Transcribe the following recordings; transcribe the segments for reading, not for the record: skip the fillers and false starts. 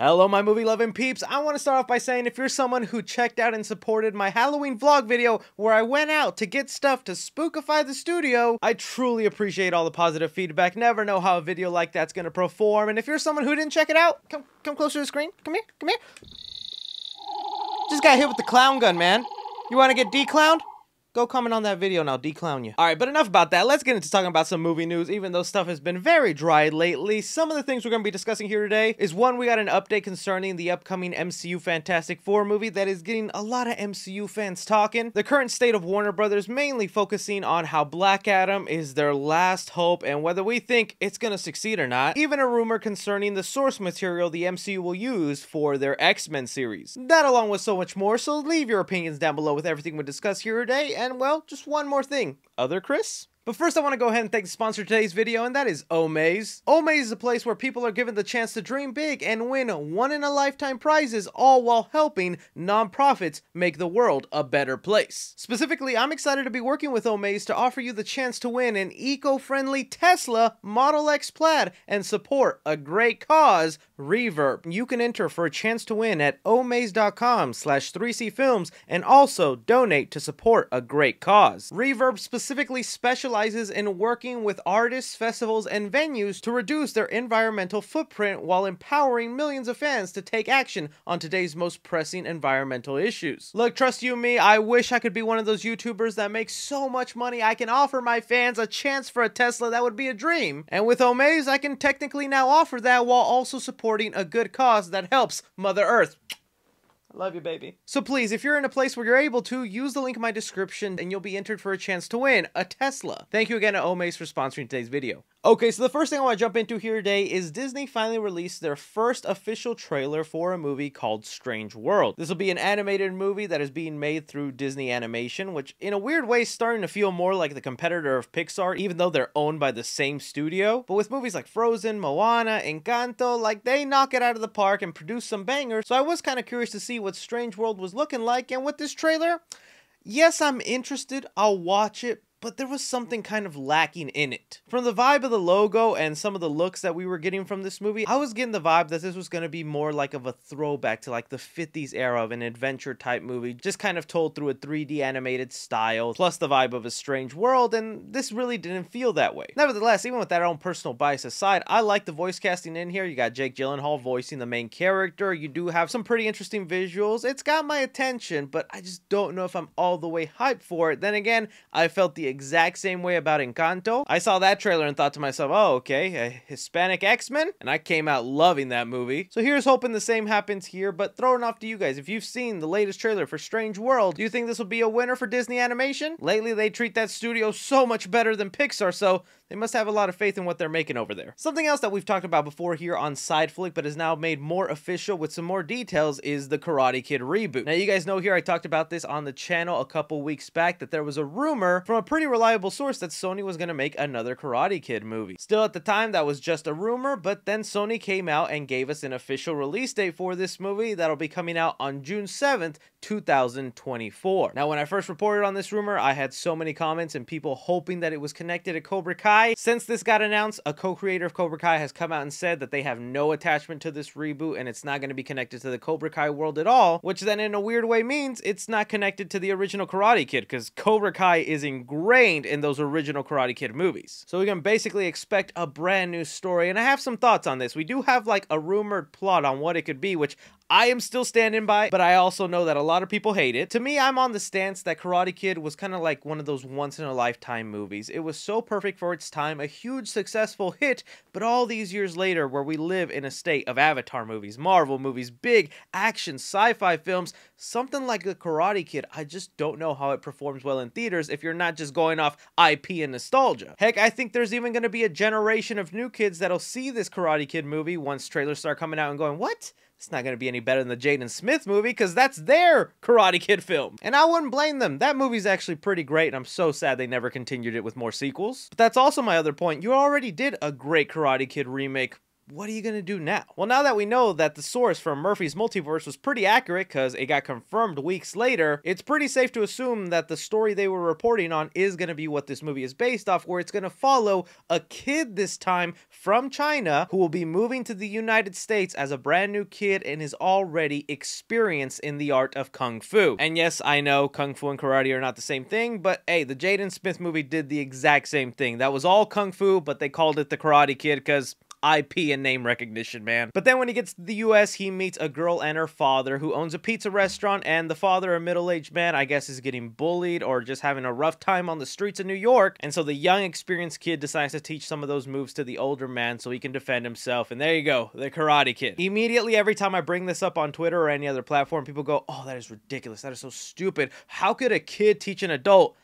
Hello my movie loving peeps. I want to start off by saying if you're someone who checked out and supported my Halloween vlog video where I went out to get stuff to spookify the studio, I truly appreciate all the positive feedback. Never know how a video like that's going to perform. And if you're someone who didn't check it out, come closer to the screen. Come here. Just got hit with the clown gun, man. You want to get de-clowned? Go comment on that video and I'll de-clown you. Alright, but enough about that. Let's get into talking about some movie news. Even though stuff has been very dry lately, some of the things we're going to be discussing here today is one, we got an update concerning the upcoming MCU Fantastic Four movie that is getting a lot of MCU fans talking. The current state of Warner Brothers mainly focusing on how Black Adam is their last hope and whether we think it's going to succeed or not. Even a rumor concerning the source material the MCU will use for their X-Men series. That along with so much more, so leave your opinions down below with everything we discuss here today. And well, just one more thing. Other Chris? But first I want to go ahead and thank the sponsor of today's video, and that is Omaze. Omaze is a place where people are given the chance to dream big and win one-in-a-lifetime prizes, all while helping nonprofits make the world a better place. Specifically, I'm excited to be working with Omaze to offer you the chance to win an eco-friendly Tesla Model X Plaid and support a great cause, Reverb. You can enter for a chance to win at omaze.com/3cfilms and also donate to support a great cause. Reverb specifically specializes in working with artists, festivals, and venues to reduce their environmental footprint while empowering millions of fans to take action on today's most pressing environmental issues. Look, trust you me, I wish I could be one of those YouTubers that makes so much money I can offer my fans a chance for a Tesla. That would be a dream. And with Omaze, I can technically now offer that while also supporting a good cause that helps Mother Earth. I love you, baby. So please, if you're in a place where you're able to, use the link in my description and you'll be entered for a chance to win a Tesla. Thank you again to Omaze for sponsoring today's video. Okay, so the first thing I want to jump into here today is Disney finally released their first official trailer for a movie called Strange World. This will be an animated movie that is being made through Disney Animation, which in a weird way is starting to feel more like the competitor of Pixar, even though they're owned by the same studio. But with movies like Frozen, Moana, Encanto, like they knock it out of the park and produce some bangers. So I was kind of curious to see what Strange World was looking like, and with this trailer, yes, I'm interested, I'll watch it, but there was something kind of lacking in it. From the vibe of the logo and some of the looks that we were getting from this movie, I was getting the vibe that this was going to be more like of a throwback to like the 50s era of an adventure type movie, just kind of told through a 3D animated style, plus the vibe of a Strange World, and this really didn't feel that way. Nevertheless, even with that own personal bias aside, I like the voice casting in here. You got Jake Gyllenhaal voicing the main character. You do have some pretty interesting visuals. It's got my attention, but I just don't know if I'm all the way hyped for it. Then again, I felt the exact same way about Encanto. I saw that trailer and thought to myself, oh, okay, a Hispanic X-Men? And I came out loving that movie. So here's hoping the same happens here, but throwing off to you guys. If you've seen the latest trailer for Strange World, do you think this will be a winner for Disney Animation? Lately, they treat that studio so much better than Pixar, so they must have a lot of faith in what they're making over there. Something else that we've talked about before here on Side Flick, but is now made more official with some more details, is the Karate Kid reboot. Now, you guys know here I talked about this on the channel a couple weeks back, that there was a rumor from a pretty reliable source that Sony was going to make another Karate Kid movie. Still at the time, that was just a rumor, but then Sony came out and gave us an official release date for this movie that'll be coming out on June 7th, 2024. Now, when I first reported on this rumor, I had so many comments and people hoping that it was connected to Cobra Kai. Since this got announced, a co-creator of Cobra Kai has come out and said that they have no attachment to this reboot and it's not going to be connected to the Cobra Kai world at all, which then in a weird way means it's not connected to the original Karate Kid, because Cobra Kai is ingrained in those original Karate Kid movies. So we can basically expect a brand new story, and I have some thoughts on this. We do have like a rumored plot on what it could be, which I am still standing by, but I also know that a lot of people hate it. To me, I'm on the stance that Karate Kid was kind of like one of those once-in-a-lifetime movies. It was so perfect for its time, a huge successful hit, but all these years later, where we live in a state of Avatar movies, Marvel movies, big action sci-fi films, something like the Karate Kid, I just don't know how it performs well in theaters if you're not just going off IP and nostalgia. Heck, I think there's even going to be a generation of new kids that'll see this Karate Kid movie once trailers start coming out and going, what? It's not going to be any better than the Jaden Smith movie, because that's their Karate Kid film. And I wouldn't blame them. That movie's actually pretty great, and I'm so sad they never continued it with more sequels. But that's also my other point. You already did a great Karate Kid remake what are you gonna do now? Well, now that we know that the source from Murphy's Multiverse was pretty accurate because it got confirmed weeks later, it's pretty safe to assume that the story they were reporting on is gonna be what this movie is based off, where it's gonna follow a kid this time from China who will be moving to the United States as a brand new kid and is already experienced in the art of Kung Fu. And yes, I know Kung Fu and karate are not the same thing, but hey, the Jaden Smith movie did the exact same thing. That was all Kung Fu, but they called it the Karate Kid because IP and name recognition, man. But then when he gets to the US, he meets a girl and her father who owns a pizza restaurant, and the father, a middle-aged man, I guess is getting bullied or just having a rough time on the streets of New York, and so the young, experienced kid decides to teach some of those moves to the older man so he can defend himself, and there you go, the Karate Kid. Immediately, every time I bring this up on Twitter or any other platform, people go, oh, that is ridiculous, that is so stupid, how could a kid teach an adult?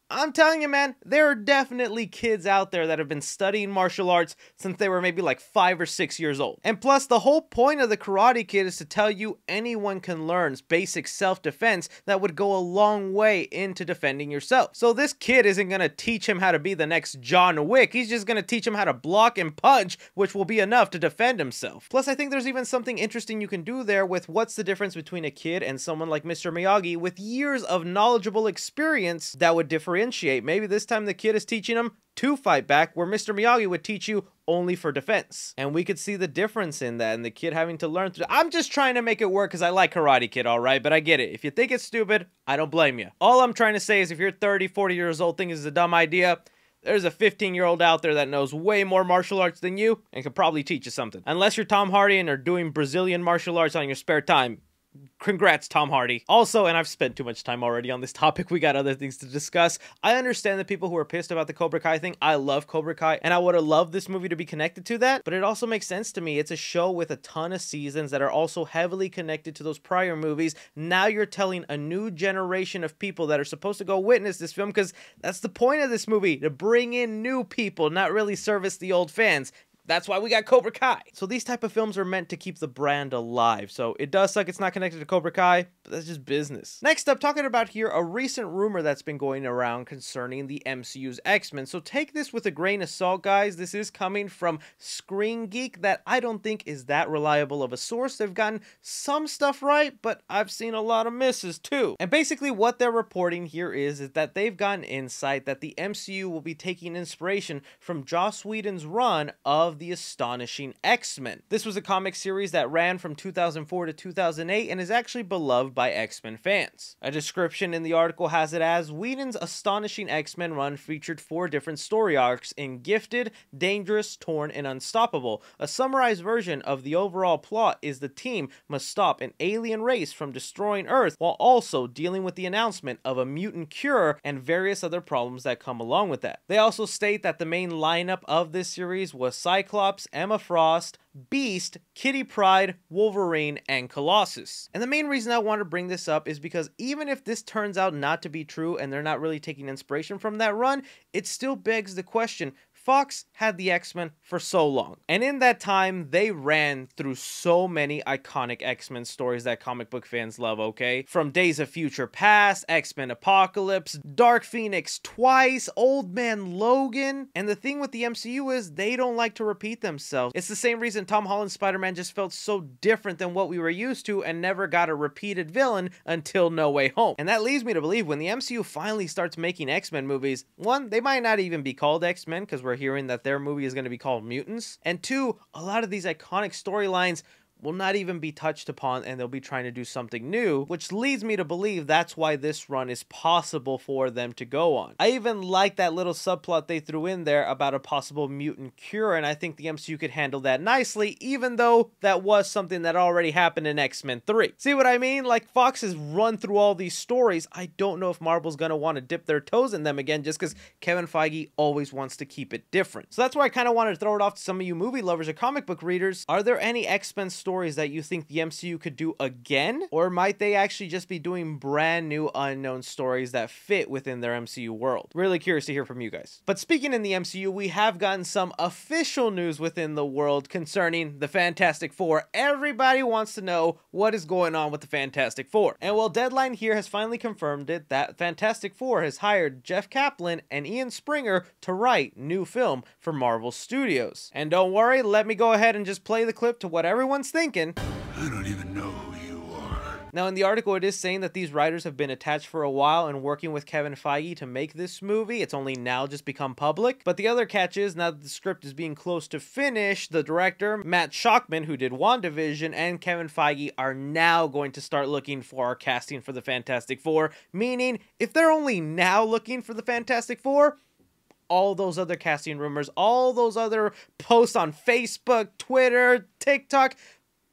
I'm telling you, man, there are definitely kids out there that have been studying martial arts since they were maybe like 5 or 6 years old. And plus, the whole point of the Karate Kid is to tell you anyone can learn basic self-defense that would go a long way into defending yourself. So this kid isn't going to teach him how to be the next John Wick. He's just going to teach him how to block and punch, which will be enough to defend himself. Plus, I think there's even something interesting you can do there with what's the difference between a kid and someone like Mr. Miyagi with years of knowledgeable experience that would differentiate. Maybe this time the kid is teaching him to fight back, where Mr. Miyagi would teach you only for defense. And we could see the difference in that, and the kid having to learn through. I'm just trying to make it work because I like Karate Kid, all right? But I get it. If you think it's stupid, I don't blame you. All I'm trying to say is if you're 30, 40 years old thinking it's a dumb idea, there's a 15-year-old out there that knows way more martial arts than you and could probably teach you something. Unless you're Tom Hardy and are doing Brazilian martial arts on your spare time. Congrats, Tom Hardy. Also, and I've spent too much time already on this topic, we got other things to discuss. I understand the people who are pissed about the Cobra Kai thing. I love Cobra Kai, and I would have loved this movie to be connected to that, but it also makes sense to me. It's a show with a ton of seasons that are also heavily connected to those prior movies. Now you're telling a new generation of people that are supposed to go witness this film, because that's the point of this movie, to bring in new people, not really service the old fans. That's why we got Cobra Kai. So these type of films are meant to keep the brand alive. So it does suck it's not connected to Cobra Kai, but that's just business. Next up, talking about here, a recent rumor that's been going around concerning the MCU's X-Men. So take this with a grain of salt, guys. This is coming from Screen Geek, that I don't think is that reliable of a source. They've gotten some stuff right, but I've seen a lot of misses too. And basically what they're reporting here is that they've gotten insight that the MCU will be taking inspiration from Joss Whedon's run of the Astonishing X-Men. This was a comic series that ran from 2004 to 2008 and is actually beloved by X-Men fans. A description in the article has it as Whedon's Astonishing X-Men run featured 4 different story arcs in Gifted, Dangerous, Torn, and Unstoppable. A summarized version of the overall plot is the team must stop an alien race from destroying Earth while also dealing with the announcement of a mutant cure and various other problems that come along with that. They also state that the main lineup of this series was Cyclops, Emma Frost, Beast, Kitty Pryde, Wolverine, and Colossus. And the main reason I want to bring this up is because even if this turns out not to be true and they're not really taking inspiration from that run, it still begs the question, Fox had the X-Men for so long, and in that time, they ran through so many iconic X-Men stories that comic book fans love, okay? From Days of Future Past, X-Men Apocalypse, Dark Phoenix twice, Old Man Logan, and the thing with the MCU is they don't like to repeat themselves. It's the same reason Tom Holland's Spider-Man just felt so different than what we were used to and never got a repeated villain until No Way Home. And that leads me to believe when the MCU finally starts making X-Men movies, 1, they might not even be called X-Men because we're hearing that their movie is going to be called Mutants, and 2, a lot of these iconic storylines will not even be touched upon and they'll be trying to do something new, which leads me to believe that's why this run is possible for them to go on. I even like that little subplot they threw in there about a possible mutant cure, and I think the MCU could handle that nicely, even though that was something that already happened in X-Men 3. See what I mean? Like, Fox has run through all these stories. I don't know if Marvel's gonna want to dip their toes in them again just because Kevin Feige always wants to keep it different. So that's why I kind of wanted to throw it off to some of you movie lovers or comic book readers. Are there any X-Men stories stories that you think the MCU could do again? Or might they actually just be doing brand new unknown stories that fit within their MCU world? Really curious to hear from you guys. But speaking in the MCU, we have gotten some official news within the world concerning the Fantastic Four. Everybody wants to know what is going on with the Fantastic Four. And well, Deadline here has finally confirmed it that Fantastic Four has hired Jeff Kaplan and Ian Springer to write new film for Marvel Studios. And don't worry, let me go ahead and just play the clip to what everyone's thinking. I don't even know who you are. Now, in the article, it is saying that these writers have been attached for a while and working with Kevin Feige to make this movie. It's only now just become public. But the other catch is, now that the script is being close to finish, the director, Matt Shakman, who did WandaVision, and Kevin Feige are now going to start looking for our casting for the Fantastic Four. Meaning, if they're only now looking for the Fantastic Four, all those other casting rumors, all those other posts on Facebook, Twitter, TikTok,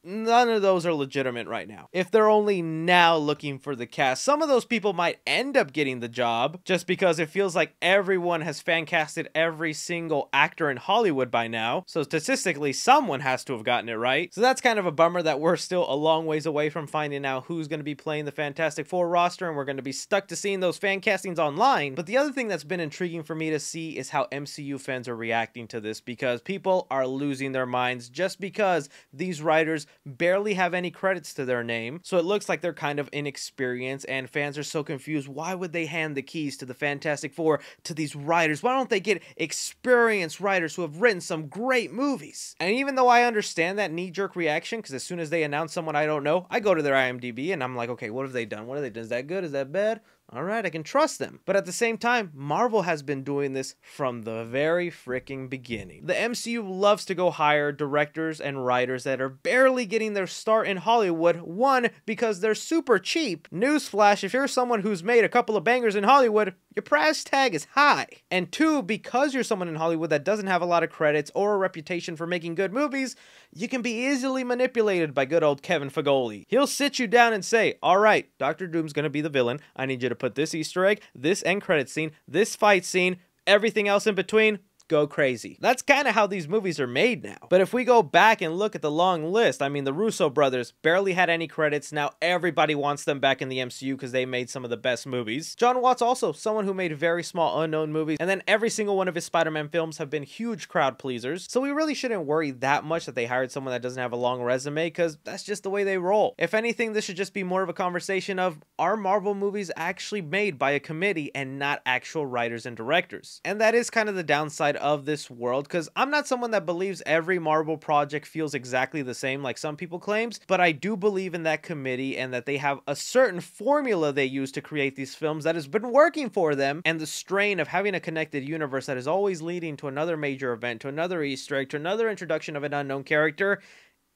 none of those are legitimate right now. If they're only now looking for the cast, some of those people might end up getting the job just because it feels like everyone has fan casted every single actor in Hollywood by now. So statistically, someone has to have gotten it right. So that's kind of a bummer that we're still a long ways away from finding out who's going to be playing the Fantastic Four roster, and we're going to be stuck to seeing those fan castings online. But the other thing that's been intriguing for me to see is how MCU fans are reacting to this, because people are losing their minds just because these writers barely have any credits to their name, so it looks like they're kind of inexperienced, and fans are so confused. Why would they hand the keys to the Fantastic Four to these writers? Why don't they get experienced writers who have written some great movies? And even though I understand that knee-jerk reaction, because as soon as they announce someone I don't know, I go to their IMDb and I'm like, okay, what have they done? What have they done? Is that good? Is that bad? All right, I can trust them. But at the same time, Marvel has been doing this from the very freaking beginning. The MCU loves to go hire directors and writers that are barely getting their start in Hollywood. One, because they're super cheap. Newsflash, if you're someone who's made a couple of bangers in Hollywood, your price tag is high. And two, because you're someone in Hollywood that doesn't have a lot of credits or a reputation for making good movies, you can be easily manipulated by good old Kevin Feige. He'll sit you down and say, all right, Dr. Doom's gonna be the villain. I need you to put this Easter egg, this end credit scene, this fight scene, everything else in between, go crazy. That's kind of how these movies are made now. But if we go back and look at the long list, I mean, the Russo brothers barely had any credits. Now everybody wants them back in the MCU because they made some of the best movies. John Watts also someone who made very small unknown movies, and then every single one of his Spider-Man films have been huge crowd pleasers. So we really shouldn't worry that much that they hired someone that doesn't have a long resume, because that's just the way they roll. If anything, this should just be more of a conversation of, are Marvel movies actually made by a committee and not actual writers and directors? And that is kind of the downside of this world, because I'm not someone that believes every Marvel project feels exactly the same like some people claims, but I do believe in that committee and that they have a certain formula they use to create these films that has been working for them, and the strain of having a connected universe that is always leading to another major event, to another Easter egg, to another introduction of an unknown character.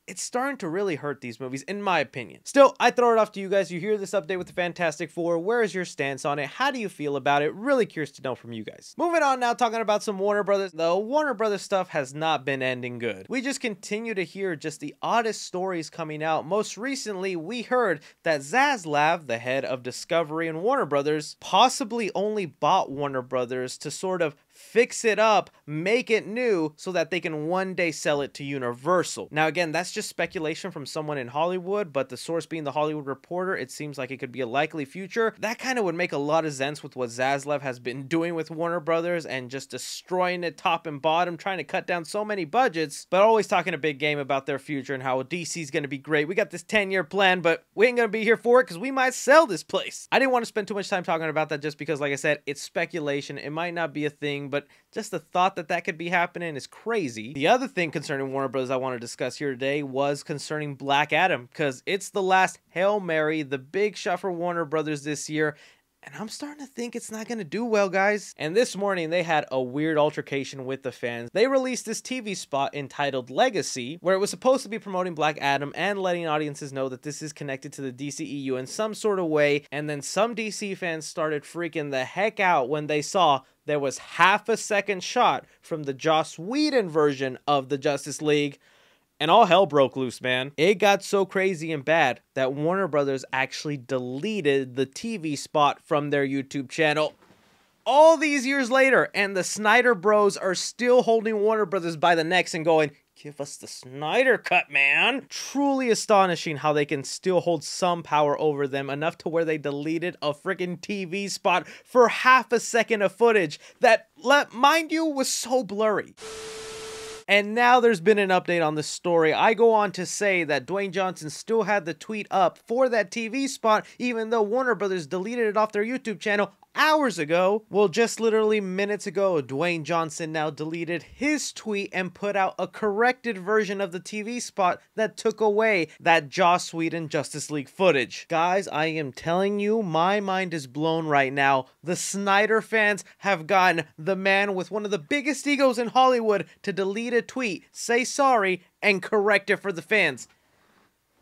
It's starting to really hurt these movies, in my opinion. Still, I throw it off to you guys. You hear this update with the Fantastic Four. Where is your stance on it? How do you feel about it? Really curious to know from you guys. Moving on now, talking about some Warner Brothers. The Warner Brothers stuff has not been ending good. We just continue to hear just the oddest stories coming out. Most recently, we heard that Zaslav, the head of Discovery and Warner Brothers, possibly only bought Warner Brothers to sort of fix it up, make it new, so that they can one day sell it to Universal. Now again, that's just speculation from someone in Hollywood, but the source being the Hollywood Reporter, it seems like it could be a likely future. That kind of would make a lot of sense with what Zaslav has been doing with Warner Brothers and just destroying it top and bottom, trying to cut down so many budgets, but always talking a big game about their future and how DC's gonna be great. We got this 10-year plan, but we ain't gonna be here for it because we might sell this place. I didn't want to spend too much time talking about that just because, like I said, it's speculation. It might not be a thing, but just the thought that that could be happening is crazy. The other thing concerning Warner Bros. I want to discuss here today was concerning Black Adam, because it's the last Hail Mary, the big shot for Warner Brothers this year, and I'm starting to think it's not going to do well, guys. And this morning, they had a weird altercation with the fans. They released this TV spot entitled Legacy, where it was supposed to be promoting Black Adam and letting audiences know that this is connected to the DCEU in some sort of way. And then some DC fans started freaking the heck out when they saw there was half a second shot from the Joss Whedon version of the Justice League. And all hell broke loose, man. It got so crazy and bad that Warner Brothers actually deleted the TV spot from their YouTube channel all these years later, and the Snyder Bros are still holding Warner Brothers by the necks and going, Give us the Snyder Cut, man. Truly astonishing how they can still hold some power over them, enough to where they deleted a freaking TV spot for half a second of footage that, mind you, was so blurry. And now there's been an update on the story. I go on to say that Dwayne Johnson still had the tweet up for that TV spot, even though Warner Brothers deleted it off their YouTube channel hours ago. Well, just literally minutes ago, Dwayne Johnson now deleted his tweet and put out a corrected version of the TV spot that took away that Joss Whedon Justice League footage. Guys, I am telling you, my mind is blown right now. The Snyder fans have gotten the man with one of the biggest egos in Hollywood to delete a tweet, say sorry, and correct it for the fans.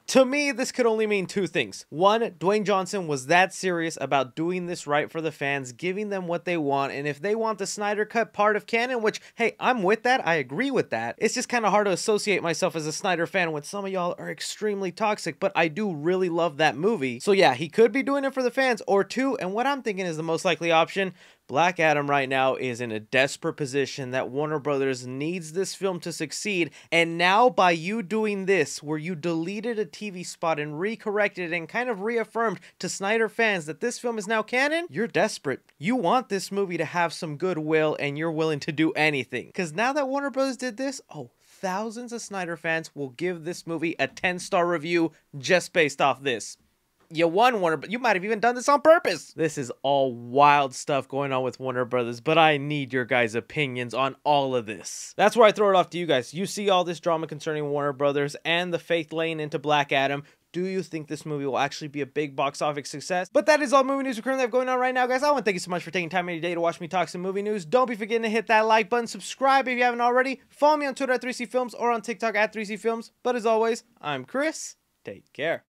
To me, this could only mean two things. One, Dwayne Johnson was that serious about doing this right for the fans, giving them what they want, and if they want the Snyder Cut part of canon, which, hey, I'm with that, I agree with that, it's just kind of hard to associate myself as a Snyder fan when some of y'all are extremely toxic, but I do really love that movie. So yeah, he could be doing it for the fans, or two, and what I'm thinking is the most likely option, Black Adam right now is in a desperate position that Warner Brothers needs this film to succeed, and now by you doing this, where you deleted a TV spot and recorrected it and kind of reaffirmed to Snyder fans that this film is now canon, you're desperate. You want this movie to have some goodwill and you're willing to do anything. Because now that Warner Brothers did this, thousands of Snyder fans will give this movie a 10-star review just based off this. You won, Warner, but you might have even done this on purpose. This is all wild stuff going on with Warner Brothers, but I need your guys' opinions on all of this. That's where I throw it off to you guys. You see all this drama concerning Warner Brothers and the faith laying into Black Adam. Do you think this movie will actually be a big box office success? But that is all movie news we currently have going on right now, guys. I want to thank you so much for taking time out of your day to watch me talk some movie news. Don't be forgetting to hit that like button, subscribe if you haven't already, follow me on Twitter at 3CFilms or on TikTok at 3CFilms. But as always, I'm Chris. Take care.